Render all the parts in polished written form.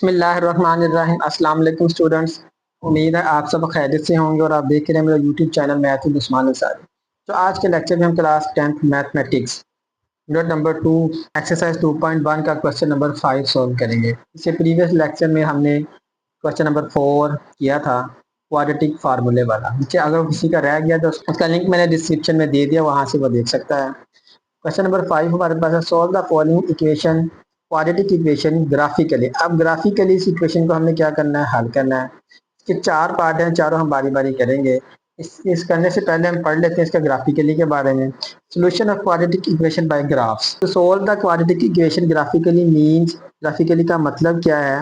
बिस्मिल्लाहिर्रहमानिर्रहीम। अस्सलाम वालेकुम स्टूडेंट्स। उम्मीद है आप सब खैरियत से होंगे और आप देख रहे हैं मेरा YouTube channel math with Usman Ansari. तो आज के लेक्चर में हम class 10th mathematics unit number 2 exercise 2.1 का क्वेश्चन नंबर 5 सॉल्व करेंगे। इससे प्रीवियस लेक्चर में हमने क्वेश्चन नंबर 4 किया था क्वाड्रेटिक फार्मूले वाला। नीचे अगर किसी का रह गया तो उसका लिंक मैंने डिस्क्रिप्शन में दे दिया, वहां से वो देख सकता है। क्वेश्चन नंबर 5 हमारे पास है, solve the following equation quadratic equation graphically. अब ग्राफिकली इस इक्वेशन को हमने क्या करना है, हल करना है। इसके 4 पार्ट हैं, चारों हम बारी बारी करेंगे। इस करने से पहले हम पढ़ लेते हैं इसका ग्राफिकली के बारे में। Solution of quadratic equation by graphs. तो solve the quadratic equation graphically means, graphically का मतलब क्या है,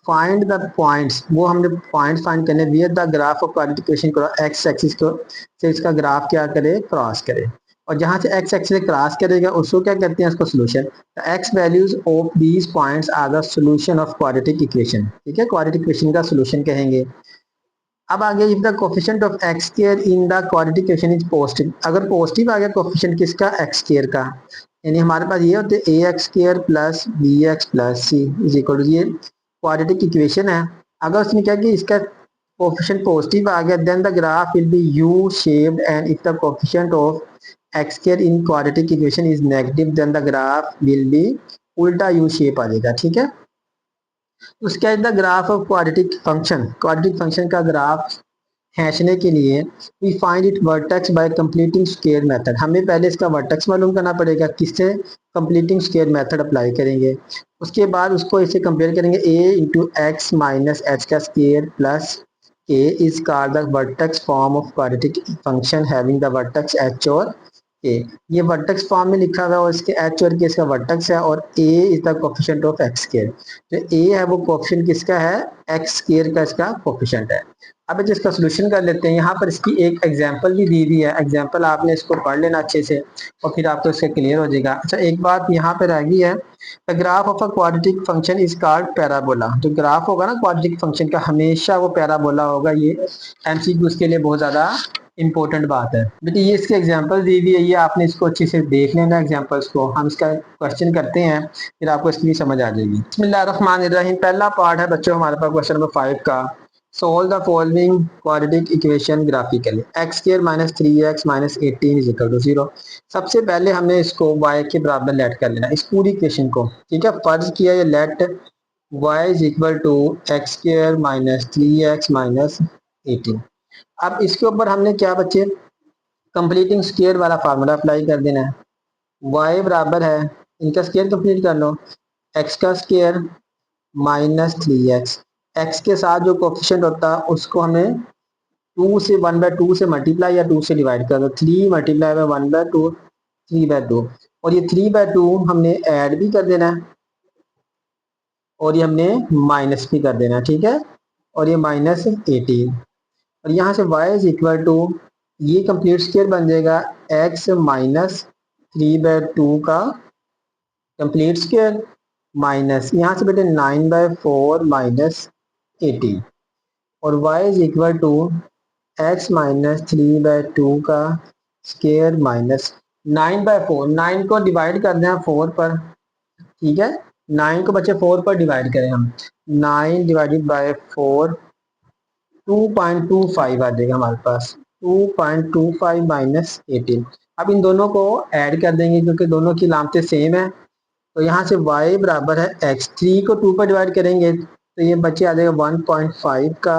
फाइंड द पॉइंट्स, वो हमने पॉइंट फाइंड करने where the graph of quadratic equation को एक्स एक्सिस को से इसका ग्राफ क्या करे, क्रॉस करे। और जहां से एक्स एक्सिस से क्रॉस करेगा उसको क्या कहते हैं, उसको solution. X values of these points are the solution of quadratic equation. ठीक है, क्वाड्रेटिक इक्वेशन का सोल्यूशन कहेंगे। अब आगे, if the coefficient of x square in the quadratic equation is positive, अगर पॉजिटिव आ गया कोफिशिएंट किसका, एक्स स्क्वायर का, यानी हमारे पास ये होते हैं a x square plus b x plus c is equal to, ये क्वाड्रेटिक इक्वेशन है। अगर उसने क्या कि इसका कोफिशिएंट पॉजिटिव आ गया, then the graph will be U shaped, and if the coefficient of x square in quadratic equation is negative, then the graph will be उल्टा यू शेप आ जाएगा। ठीक है, उसके बाद the graph of quadratic function, quadratic function का graph खींचने के लिए we find it vertex by completing square method. हमें पहले इसका वर्टेक्स मालूम करना पड़ेगा, किससे, कंप्लीटिंग स्क्वायर मेथड अप्लाई करेंगे। उसके बाद उसको इसे कंपेयर करेंगे, a into x minus H का स्क्वायर प्लस के is called the vertex form of quadratic function having the vertex H और के। ये वर्टेक्स फॉर्म में लिखा हुआ है और इसके एच और के इसका वर्टेक्स है, और a is the coefficient of x square. जो a है वो कोफिशिएंट किसका है, एक्स स्क्वायर का इसका कोफिशिएंट है। अब इसका सोल्यूशन कर लेते हैं। यहाँ पर इसकी एक एग्जांपल भी दी हुई है, एग्जांपल आपने इसको पढ़ लेना अच्छे से और फिर आपको इससे क्लियर हो जाएगा। अच्छा, एक बात यहाँ पर रह गई है, the graph of a quadratic function is called parabola. जो ग्राफ होगा ना क्वाड्रेटिक फंक्शन का, हमेशा वो पैराबोला होगा। ये एमसीक्यूज के लिए बहुत ज्यादा इंपॉर्टेंट बात है बेटी। ये इसके एग्जांपल दी हुई है, ये आपने इसको अच्छे से देख लेना एग्जांपल्स को। हम इसका क्वेश्चन करते हैं, फिर आपको इसकी समझ आ जाएगी। बिस्मिल्लाहिर्रहमानिर्रहीम। पहला पार्ट है बच्चों हमारे पास क्वेश्चन नंबर 5 का, solve the following quadratic equation graphically। x square minus 3x minus 18 is equal to 0। सबसे पहले हमने इसको y के बराबर लेट कर लेना, इस पूरी इक्वेशन को। ठीक है, फर्ज किया ये late y is equal to x square minus 3x minus 18। अब इसके ऊपर हमने क्या बच्चे, कंप्लीटिंग स्क्वायर वाला फार्मूला अप्लाई कर देना है। y बराबर है, इनका स्क्वायर कंप्लीट कर लो, x का स्क्वायर माइनस 3x, एक्स के साथ जो कोफिशिएंट होता है उसको हमें 2 से 1/2 से मल्टीप्लाई या 2 से डिवाइड कर दो। 3 मल्टीप्लाई बाय 1/2, 3/2। और ये 3/2 हमने ऐड भी कर देना है और ये हमने माइनस भी कर देना है। ठीक है, और ये माइनस 18, और यहाँ से y इज इक्वल टू, ये कंप्लीट स्क्वायर बन जाएगा x माइनस 3/2 का कंप्लीट स्क्वायर माइनस यहाँ से बेटे 9/4 माइनस 18, और y is equal to x minus 3/2 का स्क्वायर माइनस 9/4। 9 को डिवाइड कर दें 4 पर। ठीक है, 9 को बच्चे 4 पर डिवाइड करें हम, 9 डिवाइडेड बाय 4 2.25 आ जाएगा हमारे पास, 2.25 माइनस 18। अब इन दोनों को ऐड कर देंगे क्योंकि दोनों की लामतें सेम है। तो यहाँ से y बराबर है x, 3 को 2 पर डिवाइड करेंगे तो ये बच्चे आ जाएगा 1.5 का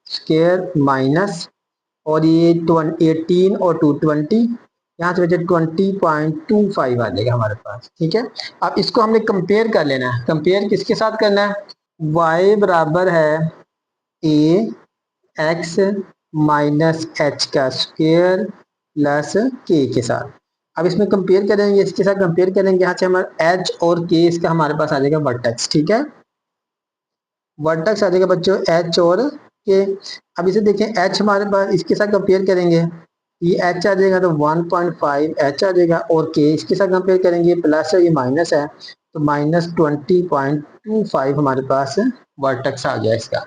स्क्वायर माइनस, और ये 18 और 220, यहाँ से बचे 20.25 आ जाएगा हमारे पास। ठीक है, अब इसको हमने कंपेयर कर लेना है। कंपेयर किसके साथ करना है, y बराबर है a x माइनस एच का स्क्वायर प्लस के के साथ। अब इसमें कंपेयर करेंगे, इसके साथ कंपेयर करेंगे, यहाँ से हमारा एच और के इसका हमारे पास आ जाएगा वर्टेक्स। ठीक है, वर्टेक्स आ जाएगा बच्चों एच और के। अब इसे देखें, एच हमारे पास, इसके साथ कंपेयर करेंगे, ये एच आ जाएगा तो 1.5 एच आ जाएगा, और के इसके साथ कंपेयर करेंगे, प्लस है ये माइनस है तो माइनस 20.25 हमारे पास वर्टेक्स आ गया इसका।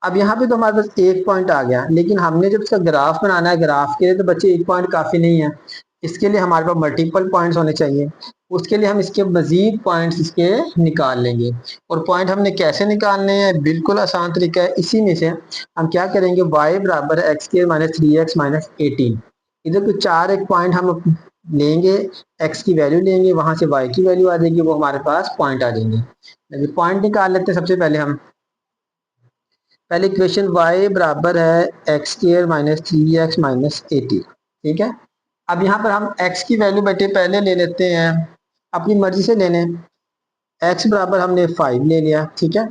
अब यहाँ पे तो हमारे पास एक पॉइंट आ गया, लेकिन हमने जब इसका ग्राफ बनाना है, ग्राफ के लिए तो बच्चे एक पॉइंट काफी नहीं है। इसके लिए हमारे पास मल्टीपल पॉइंट्स होने चाहिए। उसके लिए हम इसके मजीद पॉइंट्स इसके निकाल लेंगे। और पॉइंट हमने कैसे निकालने हैं, बिल्कुल आसान तरीका है। इसी में से हम क्या करेंगे, y बराबर है x square minus 3x minus 18। इधर कुछ चार एक पॉइंट हम लेंगे, x की वैल्यू लेंगे, वहां से y की वैल्यू आ जाएगी, वो हमारे पास पॉइंट आ जाएंगे। पॉइंट निकाल लेते हैं सबसे पहले हम। पहले इक्वेशन y बराबर है x square minus 3x minus 18। ठीक है। अब यहाँ पर हम x की वैल्यू बेटे पहले ले लेते हैं, अपनी मर्जी से ले लें। x बराबर हमने 5 ले लिया। ठीक है।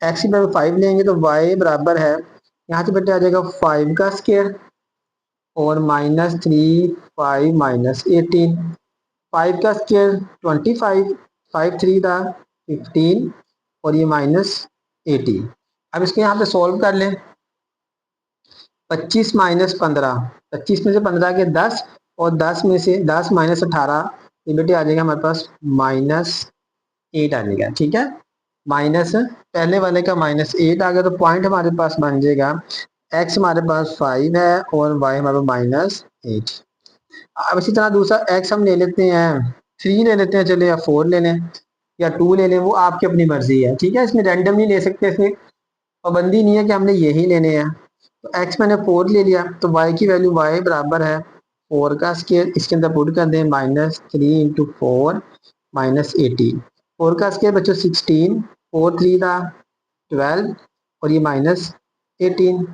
x की वैल्यू 5 लेंगे तो y बराबर है, यहाँ से बेटे आ जाएगा 5 का स्क्वायर और माइनस 3 5 माइनस 18। 5 का स्क्वायर 25, 5 3 था 15 और ये माइनस 18। अब इसको यहाँ पे सॉल्व कर लें। 25 माइनस 15, 25 में से 15 के 10 और 10 में से 10 माइनस 18, ये बेटे आ जाएगा हमारे पास माइनस 8 आ जाएगा। ठीक है। माइनस पहले वाले का माइनस 8 आ गया, तो पॉइंट हमारे पास बन जाएगा x हमारे पास 5 है और y हमारे पास माइनस 8। अब इसी तरह दूसरा x हम ले लेते हैं, 3 ले लेते हैं चले, या 4 ले लें या 2 ले लें, वो आपकी अपनी मर्जी है। ठीक है। इसमें रैंडम नहीं ले सकते, इसमें पाबंदी नहीं है कि हमने यही लेने हैं। तो x मैंने 4 ले लिया, तो y की वैल्यू y बराबर है 4 का स्केयर, इसके अंदर पुट कर दें, माइनस 3 इंटू 4 माइनस 18। 4 का स्केयर बच्चों 16, 4 3 था 12 और ये माइनस 18।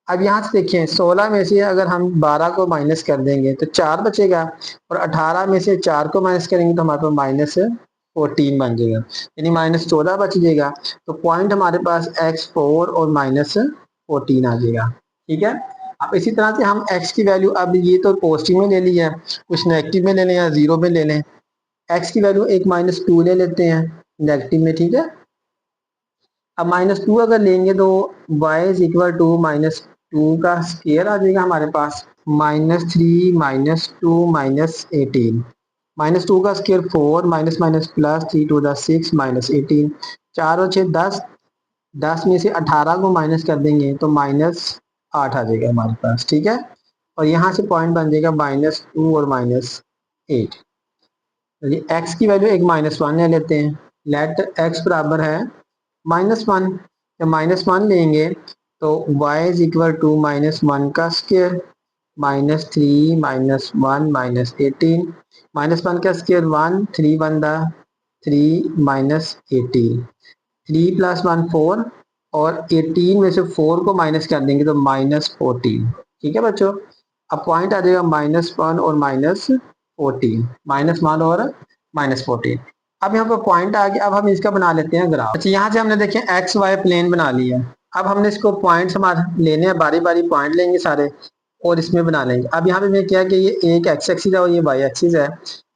अब यहाँ से देखिए 16 में से अगर हम 12 को माइनस कर देंगे तो 4 बचेगा, और 18 में से 4 को माइनस करेंगे तो हमारे पास माइनस 14 बन जाएगा, यानी माइनस 14 बच जाएगा। तो पॉइंट हमारे पास x4 और माइनस 14 आ जाएगा। ठीक है। अब इसी तरह से हम x की वैल्यू, अब ये तो पॉजिटिव में ले ली है, कुछ नेगेटिव में ले लें या जीरो में ले लें। x की वैल्यू एक -2 ले लेते हैं नेगेटिव में। ठीक है। अब -2 अगर लेंगे तो y इज इक्वल टू -2 का स्केयर आ जाएगा हमारे पास, -3 -2 -18। -2 का square 4, minus minus plus 3 to the 6 -18। 4 और 6 10, 10 में से 18 को माइनस कर देंगे तो -8 आ जाएगा हमारे पास। ठीक है। और यहाँ से पॉइंट बन जाएगा -2 और -8। x की वैल्यू एक -1 ले लेते हैं। लेट x बराबर है -1। जब -1 लेंगे तो y इज इक्वल टू -1 का स्क्वायर, -3 -1 -18। -1 का स्क्वायर 1, 3 1 दा 3 -18। 3 प्लस 1 4 और 18 में से 4 को माइनस कर देंगे तो -14। ठीक है बच्चों। अब पॉइंट आ जाएगा -1 और -14, -1 और -14। अब यहाँ पर पॉइंट आ गया। अब हम इसका बना लेते हैं ग्राफ। अच्छा, यहाँ से हमने देखें एक्स वाई प्लेन बना लिया। अब हमने इसको पॉइंट्स हमारे लेने हैं, बारी बारी पॉइंट लेंगे सारे और इसमें बना लेंगे। अब यहाँ पे मैं क्या कि ये एक एक्स एक्सिस है और ये वाई एक्सिस है।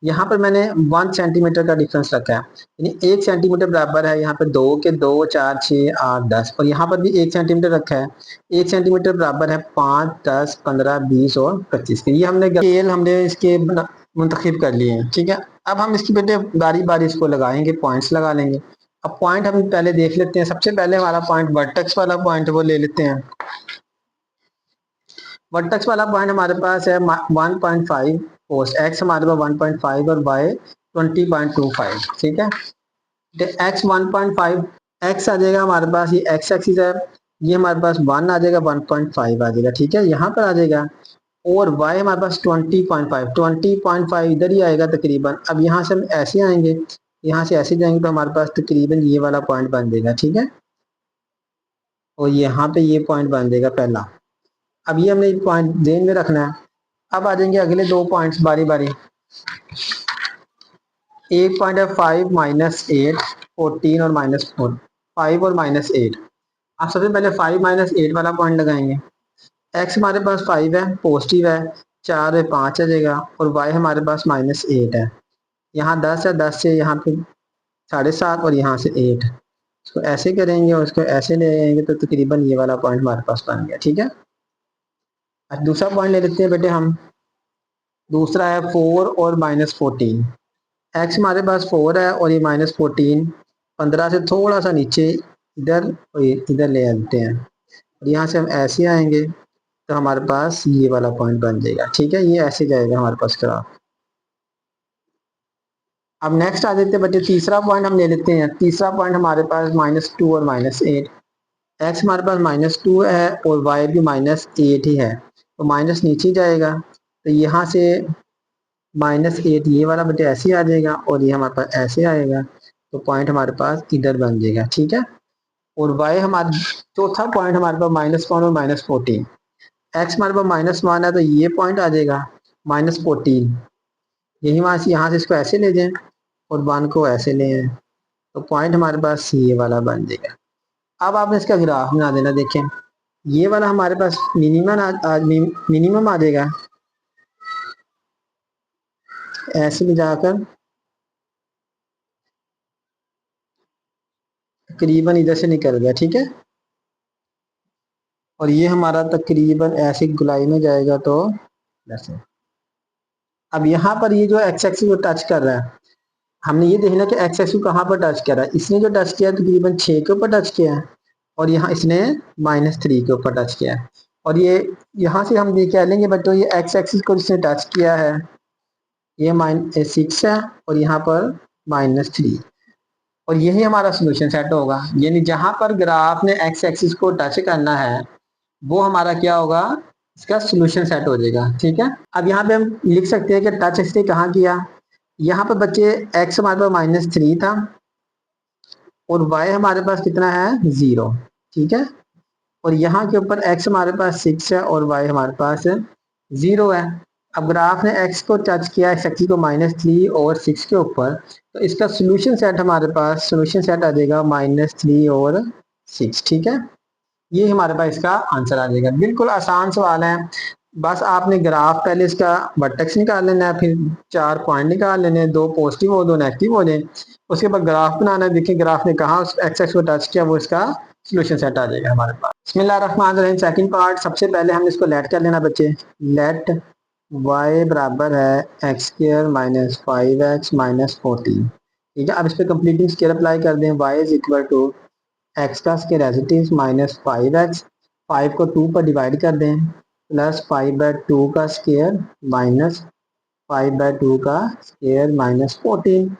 यहाँ पर मैंने 1 सेंटीमीटर का डिफरेंस रखा है, यानी 1 सेंटीमीटर बराबर है यहाँ पे 2 के 2 4 6 8 10, और यहाँ पर भी 1 सेंटीमीटर रखा है। 1 सेंटीमीटर बराबर है 5 10 15 20 और 25 के। ये हमने स्केल हमने इसके मुंतखब कर लिए हैं। ठीक है। अब हम इसकी बेटे बारी बारी इसको लगाएंगे, पॉइंट्स लगा लेंगे। अब पॉइंट हम पहले देख लेते हैं। सबसे पहले हमारा पॉइंट वर्टेक्स वाला पॉइंट वो ले लेते हैं। वर्टेक्स वाला पॉइंट हमारे पास है 1.5 कोस एक्स हमारे पास 1.5 और वाई 20.25। ठीक है। तो एक्स 1.5 एक्स आ जाएगा हमारे पास, ये एक्स एक्सिस है, ये हमारे पास 1 आ जाएगा, 1.5 आ जाएगा। ठीक है, यहाँ पर आ जाएगा। और y हमारे पास 20.5, 20.5 इधर ही आएगा तकरीबन। अब यहाँ से हम ऐसे आएंगे, यहाँ से ऐसे जाएंगे तो हमारे पास तकरीबन ये वाला पॉइंट बन जाएगा। ठीक है। और यहाँ पे ये पॉइंट बन जाएगा पहला। अब ये हमने पॉइंट ध्यान में रखना है। अब आ जाएंगे अगले दो पॉइंट्स बारी बारी। एक पॉइंट है 5 -8 14 और -4, 5 और -8। आप सबसे पहले 5 -8 वाला पॉइंट लगाएंगे। एक्स हमारे पास 5 है, पॉजिटिव है, 4 है 5 आ जाएगा, और वाई हमारे पास -8 है। यहाँ 10 है, 10 से यहाँ पे 7.5 और यहाँ से 8। इसको ऐसे करेंगे और इसको ऐसे ले आएंगे तो तकरीबन ये वाला पॉइंट हमारे पास बन गया। ठीक है। अब दूसरा पॉइंट ले लेते हैं बेटे हम। दूसरा है 4 और -14। एक्स हमारे पास 4 है और ये -14, 15 से थोड़ा सा नीचे इधर और इधर ले आते हैं, और यहाँ से हम ऐसे आएंगे तो हमारे पास ये वाला पॉइंट बन जाएगा। ठीक है, ये ऐसे जाएगा हमारे पास ग्राफ। अब नेक्स्ट आ जाते हैं बच्चे, तीसरा पॉइंट हम ले लेते हैं। तीसरा पॉइंट हमारे पास -2 और -8। एक्स हमारे पास -2 है और वाई भी -8 ही है, तो माइनस नीचे जाएगा, तो यहाँ से -8 ये वाला बच्चे ऐसे आ जाएगा और ये हमारे पास ऐसे आएगा, तो पॉइंट हमारे पास इधर बन जाएगा। ठीक है, और वाई हमारा चौथा पॉइंट हमारे पास -1 और -14। एक्स हमारे पास -1 है, तो ये पॉइंट आ जाएगा -14, यही वहां से यहाँ से इसको ऐसे ले जाएं और 1 को ऐसे ले आए, तो पॉइंट हमारे पास ये वाला बन जाएगा। अब आपने इसका ग्राफ बना देना। देखें, ये वाला हमारे पास मिनिमम आ जाएगा, ऐसे ले जाकर तकरीबन इधर से निकल गया। ठीक है, और ये हमारा तकरीबन ऐसे गुलाई में जाएगा, तो ऐसे। अब यहाँ पर ये जो एक्स एक्सिस को टच कर रहा है, हमने ये देखना कि एक्स एक्सिस कहाँ पर टच कर रहा है। इसने जो टच किया है तकरीबन 6 के ऊपर टच किया है, और यहाँ इसने -3 के ऊपर टच किया है, और ये यहाँ से हम ये कह लेंगे बच्चों, ये एक्स एक्सिस को जिसने टच किया है ये -6 है, और यहाँ पर -3, और यही हमारा सोल्यूशन सेट होगा। यानी जहां पर ग्राफ ने एक्स एक्सिस को टच करना है वो हमारा क्या होगा, इसका सोल्यूशन सेट हो जाएगा। ठीक है, अब यहाँ पे हम लिख सकते हैं कि टच इसने कहाँ किया। यहाँ पर बच्चे एक्स हमारे पास -3 था और वाई हमारे पास कितना है 0। ठीक है, और यहाँ के ऊपर एक्स हमारे पास 6 है और वाई हमारे पास 0 है। अब ग्राफ ने एक्स को टच किया, एक्स एक्सिस को -3 और 6 के ऊपर, तो इसका सोल्यूशन सेट हमारे पास सोल्यूशन सेट आ जाएगा -3 और 6। ठीक है, ये हमारे पास इसका आंसर आ जाएगा। बिल्कुल आसान सवाल है, बस आपने ग्राफ पहले इसका वर्टेक्स निकाल लेना है, फिर 4 पॉइंट निकाल लेने हैं, 2 पॉजिटिव हो 2 नेगेटिव हो जाए, उसके बाद ग्राफ बनाना है। देखिए ग्राफ ने कहा एक्स एक्स को टच किया, वो इसका सोल्यूशन सेट आ जाएगा हमारे पास। बिस्मिल्लाहिर्रहमानिर्रहीम। सेकंड पार्ट, सबसे पहले हमने इसको लेट कर लेना बच्चे। लेट y बराबर है x² -5x -14। ठीक है, अब इस पर कंप्लीटिंग स्केल अप्लाई कर दें। y is equal to x का square as it is -5x, 5 को 2 पर डिवाइड कर दें, प्लस 5/2 का स्केयर माइनस 5/2 का स्केयर -14।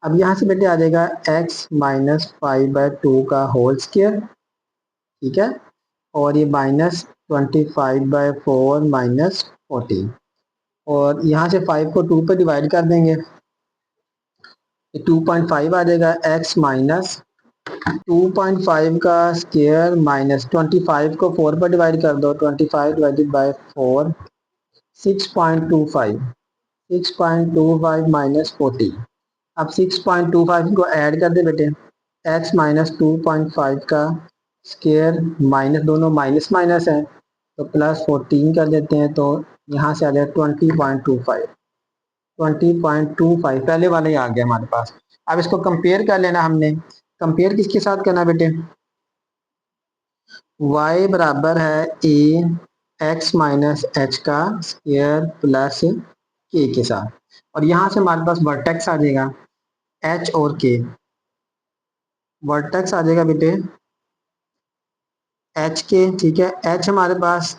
अब यहाँ से बेटे आ जाएगा x -5/2 का होल स्केयर। ठीक है, और ये -25/4 -14, और यहाँ से 5 को 2 पर डिवाइड कर देंगे, 2.5 आ जाएगा। x -2.5 का स्केयर -25 को 4 पर डिवाइड कर दो, 25 डिवाइडेड बाय 4 6.25, 6.25 -14। अब 6.25 को ऐड कर दे बेटे, x -2.5 का स्केयर माइनस, दोनों माइनस माइनस है तो +14 कर देते हैं, तो यहाँ से आ जाए 20.25, 20.25 पहले वाला ही आ गया हमारे पास। अब इसको कंपेयर कर लेना हमने। कंपेयर किसके साथ करना बेटे, y बराबर है a x -h का स्क्वायर प्लस k के साथ, और यहाँ से हमारे पास वर्टेक्स आ जाएगा h और k। वर्टेक्स आ जाएगा बेटे h के। ठीक है, h हमारे पास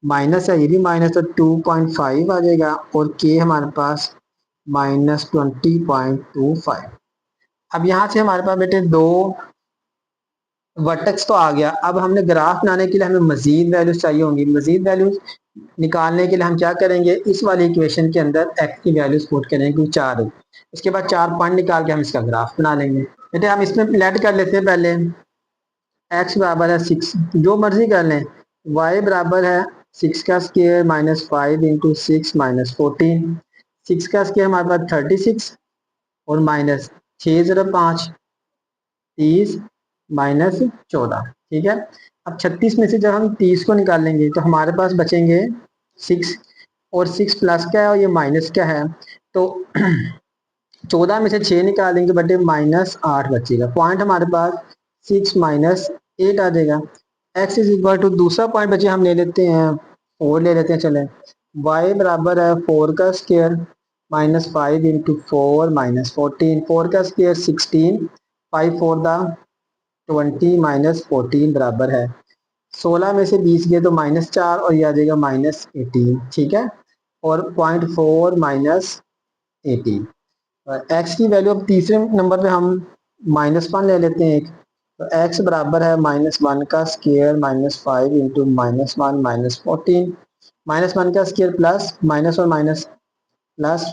माइनस है, ये भी माइनस, तो 2.5 आ जाएगा, और k हमारे पास -20.25। अब यहाँ से हमारे पास बेटे दो वर्टेक्स तो आ गया। अब हमने ग्राफ बनाने के लिए हमें मजीद वैल्यूज चाहिए होंगी। मजीद वैल्यूज निकालने के लिए हम क्या करेंगे, इस वाली इक्वेशन के अंदर एक्स की वैल्यूज पुट करेंगे, क्योंकि 4 है। उसके बाद 4 पॉइंट निकाल के हम इसका ग्राफ बना लेंगे। बेटे हम इसमें लेट कर लेते हैं पहले, एक्स बराबर है 6, जो मर्जी कर लें। वाई बराबर है 6 का स्केयर -5 इंटू 6 -14, 6 का स्केयर हमारे पास 36 और माइनस 6 × 5 30 -14। ठीक है, अब 36 में से जब हम 30 को निकालेंगे तो हमारे पास बचेंगे 6, और 6 प्लस क्या है और ये माइनस क्या है, तो 14 में से 6 निकालेंगे बटे -8 बचेगा। पॉइंट हमारे पास 6 -8 आ जाएगा। x इज इक्वल टू, दूसरा पॉइंट बचे हम ले लेते हैं 4 ले लेते हैं, चले। y बराबर है 4 का स्केयर -5 इंटू 4 -14, 4 का स्केयर 16, 5 4 दा 20 -14 बराबर है 16 में से 20 गए तो -4 और ये आ जाएगा -18, ठीक है। और 0.4 -18। एक्स की वैल्यू अब तीसरे नंबर पे हम -1 ले लेते हैं एक। तो एक्स बराबर है -1 का स्केयर -5 इंटू -1 -14। -1 का स्केयर प्लस माइनस और माइनस प्लस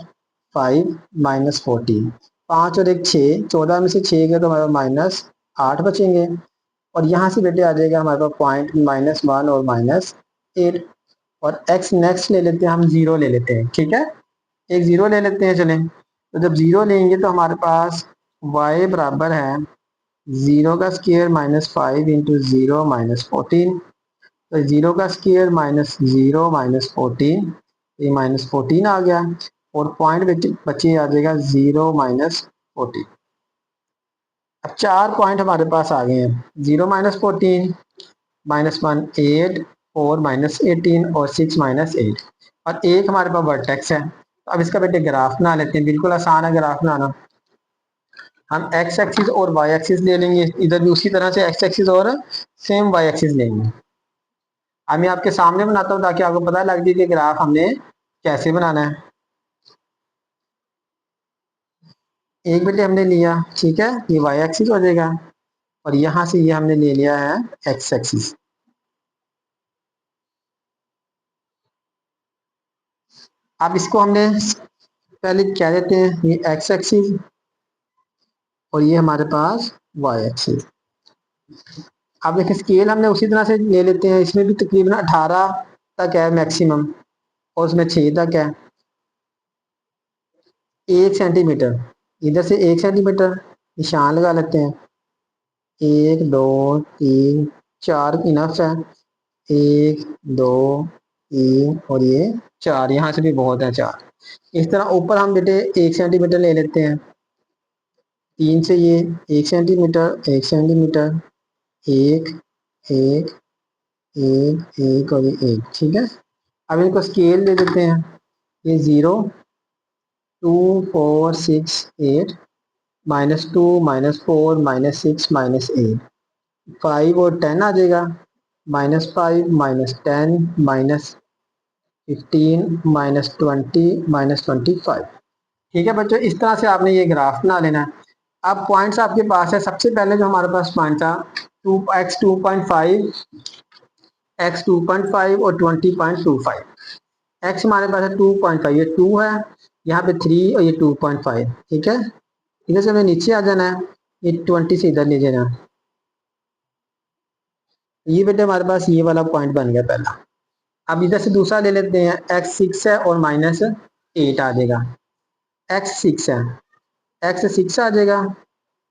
5 -14। 5 और एक 6, 14 में से 6 गए तो हमारे -8 बचेंगे। और यहाँ से बेटे आ जाएगा हमारे पास पॉइंट -1 और -8। और x नेक्स्ट ले लेते हैं, हम 0 ले लेते हैं, ठीक है। एक 0 ले लेते हैं चलें। तो जब 0 लेंगे तो हमारे पास y बराबर है 0 का स्केयर -5 इंटू 0 -14। तो 0 का स्केयर -0 -14, ये -14 आ गया। और पॉइंट बचे आ जाएगा 0 -14। अब 4 पॉइंट हमारे पास आ गए हैं, 0 -14, -1 8, 4 -18 और 6 -8। और एक हमारे पास वर्टेक्स है। तो अब इसका बेटे ग्राफ बना लेते हैं, बिल्कुल आसान है ग्राफ बनाना। हम x एक्सिस और y एक्सिस ले लेंगे, इधर भी उसी तरह से x एक्सिस और सेम y एक्सिस लेंगे। अब मैं आपके सामने बनाता हूँ ताकि आपको पता लग जाए कि ग्राफ हमने कैसे बनाना है। एक बेटे हमने लिया, ठीक है, ये y एक्सिस हो जाएगा। और यहाँ से ये हमने ले लिया है x एक्सिस। अब इसको हमने पहले क्या देते हैं, ये x एक्सिस और ये हमारे पास y एक्सिस। अब देखिए स्केल हमने उसी तरह से ले लेते हैं, इसमें भी तकरीबन 18 तक है मैक्सिमम और उसमें 6 तक है। 1 सेंटीमीटर, इधर से 1 सेंटीमीटर निशान लगा लेते हैं। 1 2 3 4 इनफ है। 1 2 3 और ये 4, यहाँ से भी बहुत है 4। इस तरह ऊपर हम बेटे 1 सेंटीमीटर ले लेते हैं। 3 से ये 1 सेंटीमीटर 1 सेंटीमीटर, एक एक एक और ये एक, ठीक है। अब इनको स्केल दे देते हैं। ये 0 2 4 6 8, -2 -4 -6 -8, 5 और 10 आ जाएगा। -5 -10 -15 -20 -25। ठीक है बच्चों, इस तरह से आपने ये ग्राफ बना लेना है। अब पॉइंट्स आपके पास है। सबसे पहले जो हमारे पास पॉइंट था x 2.5, x 2.5 और 20.25। x हमारे पास है 2.5, ये 2 है, यहाँ पे 3 और ये 2.5, ठीक है। इधर से हमें नीचे आ जाना है, ये 20 से इधर ले जाना है। ये बेटे हमारे पास ये वाला पॉइंट बन गया पहला। अब इधर से दूसरा ले लेते हैं, x 6 है और -8 आ जाएगा। x 6 है, x 6 आ जाएगा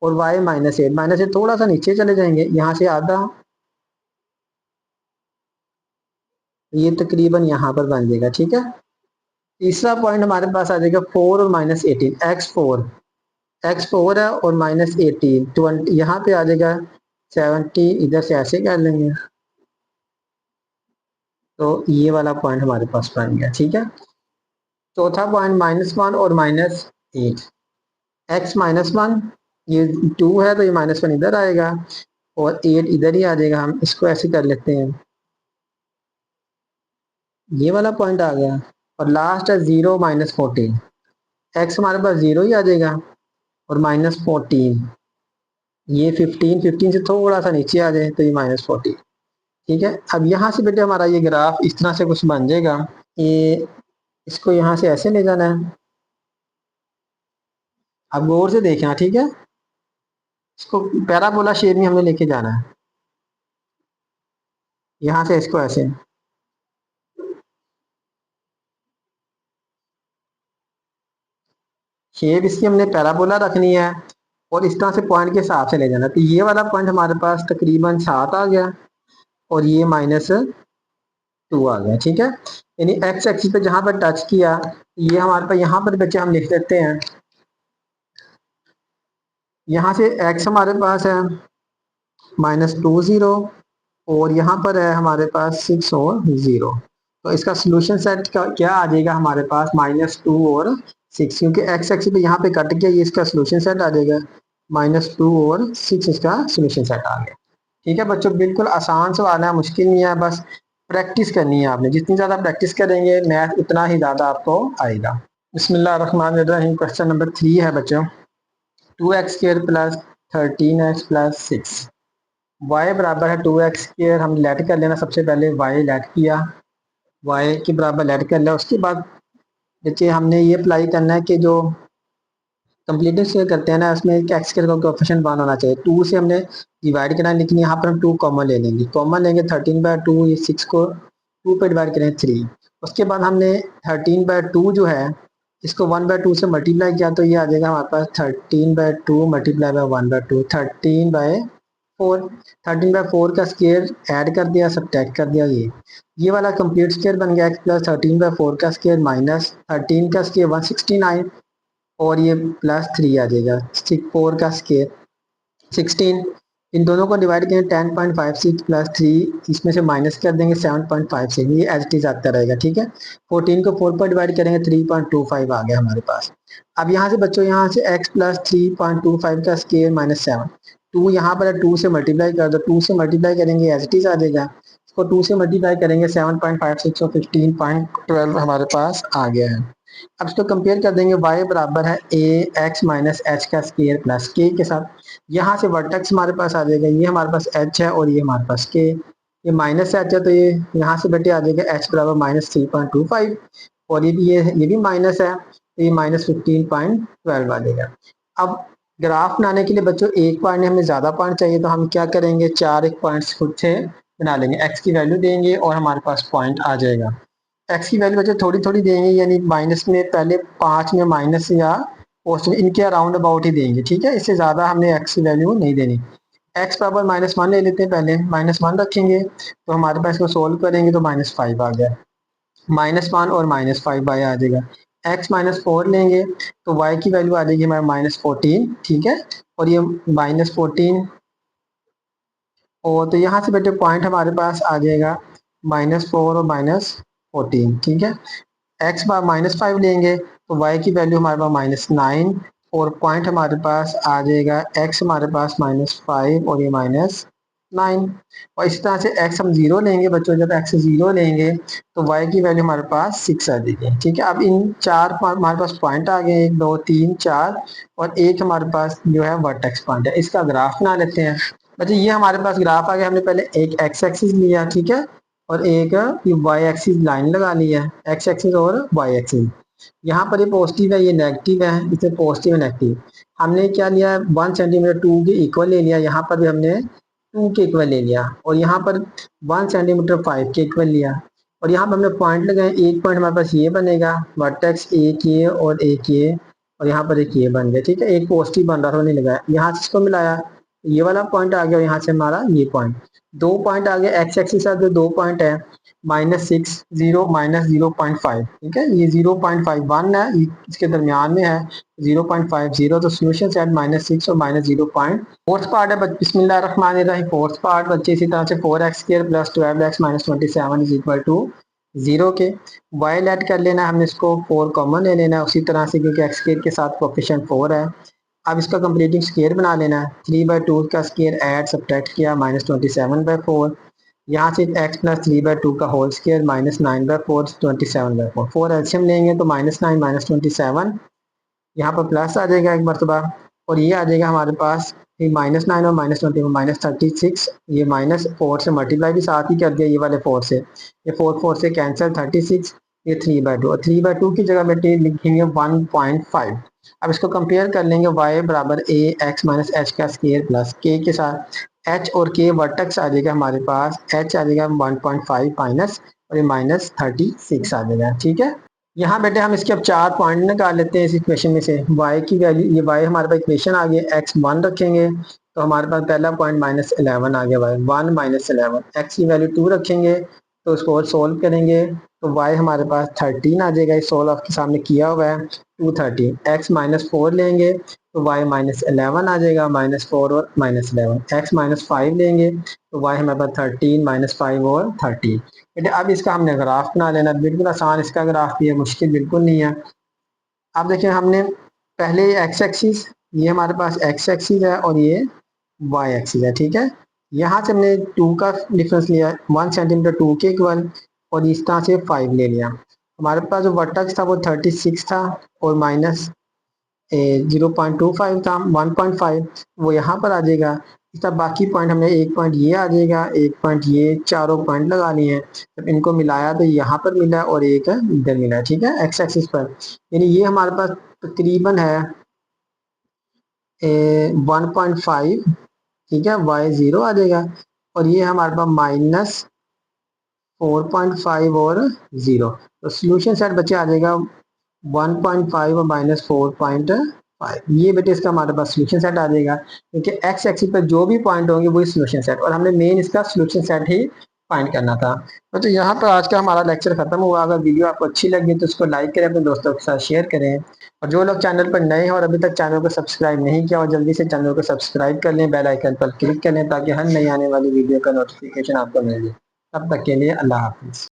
और y -8, -8 थोड़ा सा नीचे चले जाएंगे, यहाँ से आधा, ये तकरीबन यहाँ पर बन जाएगा, ठीक है। तीसरा पॉइंट हमारे पास आ जाएगा 4 और -18, x4 है और -18 20, यहाँ पे आ जाएगा 70, इधर से ऐसे कर लेंगे तो ये वाला पॉइंट हमारे पास बन गया, ठीक है। चौथा पॉइंट -1 और -8, x -1, ये 2 है तो ये -1 इधर आएगा और 8 इधर ही आ जाएगा। हम इसको ऐसे कर लेते हैं, ये वाला पॉइंट आ गया। और लास्ट है 0 -14, x हमारे पास 0 ही आ जाएगा और -14, ये 15 से थोड़ा सा नीचे आ जाए तो ये -14, ठीक है। अब यहाँ से बेटे हमारा ये ग्राफ इस तरह से कुछ बन जाएगा। ये इसको यहाँ से ऐसे ले जाना है, अब गौर से देखना, ठीक है। इसको पैराबोला शेप में हमने लेके जाना है, यहाँ से इसको ऐसे, शेप इसकी हमने पैराबोला रखनी है और इस तरह से पॉइंट के हिसाब से ले जाना। तो ये वाला पॉइंट हमारे पास तकरीबन 7 आ गया और ये -2 आ गया, ठीक है। यानी x एक्सिस पे जहां पर टच किया, ये हमारे पास यहाँ पर बच्चे हम लिख देते हैं, यहाँ से x हमारे पास है -2 0 और यहाँ पर है हमारे पास 6 और 0। तो इसका सोल्यूशन सेट का क्या आ जाएगा हमारे पास, -2 और 6, क्योंकि x एक्सिस पे यहाँ पे कट गया, ये इसका सोल्यूशन सेट आ जाएगा। -2 और 6 इसका सोल्यूशन सेट आ गया। ठीक है बच्चों, बिल्कुल आसान सवाल है, मुश्किल नहीं है, बस प्रैक्टिस करनी है आपने। जितनी ज़्यादा प्रैक्टिस करेंगे मैथ उतना ही ज़्यादा आपको आएगा। बिस्मिल्लाहिर्रहमानिर्रहीम। क्वेश्चन नंबर 3 है बच्चों, 2x² प्लस 13x+6। वाई बराबर है 2x²। हम लेट कर लेना, सबसे पहले वाई लेट किया, वाई के बराबर लेट कर लिया। उसके बाद देखिए हमने ये अप्लाई करना है कि जो कंप्लीटेड शेयर करते हैं ना, उसमें एक एक्स का कोएफिशिएंट 1 होना चाहिए। 2 से हमने डिवाइड करना है, लेकिन यहाँ पर हम 2 कॉमन ले लेंगे। कॉमन लेंगे 13/2, ये 6 को 2 पे डिवाइड करें 3। उसके बाद हमने 13/2 जो है इसको 1/2 से मल्टीप्लाई किया, तो ये आ जाएगा हमारे पास 13/2 मल्टीप्लाई बाय 1/2, 13/4। 13/4 का स्केयर ऐड कर दिया, सब्ट्रैक्ट कर दिया। ये वाला कंप्लीट स्केयर बन गया x प्लस 13/4 का स्केयर माइनस 13 का स्केयर 169, और ये +3 आ जाएगा। 4 का स्केयर 16। इन दोनों को डिवाइड करें 10.56 प्लस 3, इसमें से माइनस कर देंगे 7.56, ये एज इट इज आता रहेगा। ठीक है, 14 को 4 पर डिवाइड करेंगे 3.25 आ गया हमारे पास। अब यहाँ से बच्चों, यहाँ से x प्लस 3.25 का स्केयर माइनस 7, 2 यहाँ पर 2 से मल्टीप्लाई कर दो, 2 से मल्टीप्लाई करेंगे एज इट इज आ जाएगा। इसको 2 से मल्टीप्लाई करेंगे 7.56 और 15.12 हमारे पास आ गया है। अब इसको कंपेयर कर देंगे, y बराबर है ए एक्स माइनस एच का स्केयर प्लस के के साथ। यहाँ से वर्टेक्स हमारे पास आ जाएगा, ये हमारे पास h है और ये हमारे पास k। ये माइनस एच है, तो ये यहाँ से बेटे आ जाएगा h बराबर -3.25, और ये भी माइनस है, तो ये -15.12 आ जाएगा। अब ग्राफ बनाने के लिए बच्चों एक पॉइंट हमें ज़्यादा पॉइंट चाहिए, तो हम क्या करेंगे, 4 एक पॉइंट्स खुद से बना लेंगे। x की वैल्यू देंगे और हमारे पास पॉइंट आ जाएगा। एक्स की वैल्यू बच्चे थोड़ी थोड़ी देंगे, यानी माइनस में पहले 5 में माइनस या पोस्ट में इनके अराउंड अबाउट ही देंगे। ठीक है, इससे ज़्यादा हमने एक्स की वैल्यू नहीं देनी। एक्स बराबर -1 ले लेते हैं, पहले -1 रखेंगे, तो हमारे पास इसको सोल्व करेंगे तो -5 आ गया। -1 और -5 बाय आ जाएगा। एक्स -4 लेंगे तो वाई की वैल्यू आ जाएगी हमारे -14। ठीक है, और ये -14, और तो यहाँ से बेटे पॉइंट हमारे पास आ जाएगा -4 और -14। ठीक है, एक्स बार -5 लेंगे तो वाई की वैल्यू हमारे पास -9, और पॉइंट हमारे पास आ जाएगा एक्स हमारे पास -5 और ये -9। और इस तरह से एक्स हम 0 लेंगे बच्चों, जब एक्स 0 लेंगे तो वाई की वैल्यू हमारे पास 6 आ जाएगी। ठीक है, अब इन चार हमारे पास पॉइंट आ गए, 1 2 3 4, और एक हमारे पास जो है वर्टेक्स पॉइंट है। इसका ग्राफ बना लेते हैं बच्चे। ये हमारे पास ग्राफ आ गया, हमने पहले एक एक्स एक्सिस लिया, ठीक है, और एक ये वाई एक्सिस लाइन लगा ली है, एक्स एक्सिस और वाई एक्सिस। यहाँ पर ये पॉजिटिव है, ये नेगेटिव है, इसमें पॉजिटिव है नेगेटिव। हमने क्या लिया, 1 सेंटीमीटर 2 के इक्वल ले लिया, यहाँ पर भी हमने 2 के इक्वल ले लिया, और यहाँ पर 1 सेंटीमीटर 5 के इक्वल लिया, और यहाँ पर हमने पॉइंट लगाए। एक पॉइंट हमारे पास ये बनेगा, वर्टेक्स एक ये और एक ये, और यहाँ पर एक ये बन गया। ठीक है, एक पॉजिटिव बन रहा था, नहीं लगाया, यहाँ से इसको मिलाया, ये वाला पॉइंट आ गया, यहाँ से हमारा ये पॉइंट। 2 पॉइंट आ गए एक्स एक्सिस के साथ, जो 2 पॉइंट है -6 0 -0.5। ठीक है, ये 0.51 है, इसके दरमियान में है 0.50, तो सोल्यूशन सेट -6 और -0. फोर्थ पार्ट है बिस्मिल्लाहिर्रहमानिर्रहीम। फोर्थ पार्ट बच्चे इसी तरह से 4x² plus 12x -27 is equal to 0 के। वाई लेट कर लेना, हमने इसको 4 कॉमन ले लेना उसी तरह से, क्योंकि x² के साथ कोफिशिएंट 4 है। अब इसका कंप्लीटिंग स्केयर बना लेना है, 3/2 का स्केयर ऐड सब्ट्रैक्ट किया -27/4। यहाँ से x प्लस 3/2 का होल स्केयर -9/4 27/4। 4 एल्शियम लेंगे तो -9 -27, यहाँ पर प्लस आ जाएगा एक मरतबा, और ये आ जाएगा हमारे पास -9 और -20 -36। ये -4 से मल्टीप्लाई भी साथ ही कर दिया, ये वाले 4 से, ये 4 से कैंसिल 36, ये 3/2, और 3/2 की जगह बेटे लिखेंगे 1.5। अब इसको कंपेयर कर लेंगे, y बराबर ए एक्स माइनस एच का स्केयर प्लस के के साथ। h और k वर्टेक्स आ जाएगा हमारे पास, h आ जाएगा 1.5 माइनस, और ये -36 आ जाएगा। ठीक है, यहाँ बेटे हम इसके अब 4 पॉइंट निकाल लेते हैं इस इक्वेशन में से। y की वैल्यू, ये y हमारे पास इक्वेशन आ गई, x 1 रखेंगे तो हमारे पास पहला पॉइंट -11 आ गया, y 1 -11। x की वैल्यू 2 रखेंगे तो उसको और सोल्व करेंगे तो y हमारे पास 13 आ जाएगा, इस सोल्व आपके सामने किया हुआ है 213। x -4 लेंगे तो y -11 आ जाएगा, -4 और -11। x -5 लेंगे तो y हमारे पास 13 -5 और 13। बेटे अब इसका हमने ग्राफ बना लेना, बिल्कुल आसान इसका ग्राफ भी है, मुश्किल बिल्कुल नहीं है। अब देखिए हमने पहले एक्स एक्सिस, ये हमारे पास एक्स एक्सिस है और ये वाई एक्सिस है। ठीक है, यहाँ से हमने 2 का डिफरेंस लिया, 1 सेंटीमीटर 2 के इक्वल, और इस तरह से 5 ले लिया। हमारे पास जो वर्टेक्स था वो 36 था और माइनस 0.25 था, 1.5 वो यहाँ पर आ जाएगा। इस तरह बाकी पॉइंट हमने एक पॉइंट ये आ जाएगा, एक पॉइंट ये, चारों पॉइंट लगा लिए हैं। जब इनको मिलाया तो यहाँ पर मिला और एक इधर मिला, ठीक है, एक्स एक्सिस पर। यानी ये हमारे पास तकरीबन है 1.5, ठीक है, वाई जीरो आ जाएगा। और ये हमारे पास माइनस 4.5 और जीरो, तो सोल्यूशन सेट बच्चे आ जाएगा 1.5 और माइनस 4.5। ये बेटे इसका हमारे पास सोल्यूशन सेट आ जाएगा, क्योंकि एक्स एक्सिस पर जो भी पॉइंट होंगे वही सोल्यूशन सेट, और हमने मेन इसका सोल्यूशन सेट ही फाइंड करना था। तो यहाँ पर आज का हमारा लेक्चर खत्म हुआ। अगर वीडियो आपको अच्छी लगी तो उसको लाइक करें, अपने दोस्तों के साथ शेयर करें, और जो लोग चैनल पर नए हैं और अभी तक चैनल को सब्सक्राइब नहीं किया, और जल्दी से चैनल को सब्सक्राइब कर लें, बेल आइकन पर क्लिक कर लें, ताकि हर नई आने वाली वीडियो का नोटिफिकेशन आपको मिल जाए। तब तक के लिए अल्लाह हाफिज़।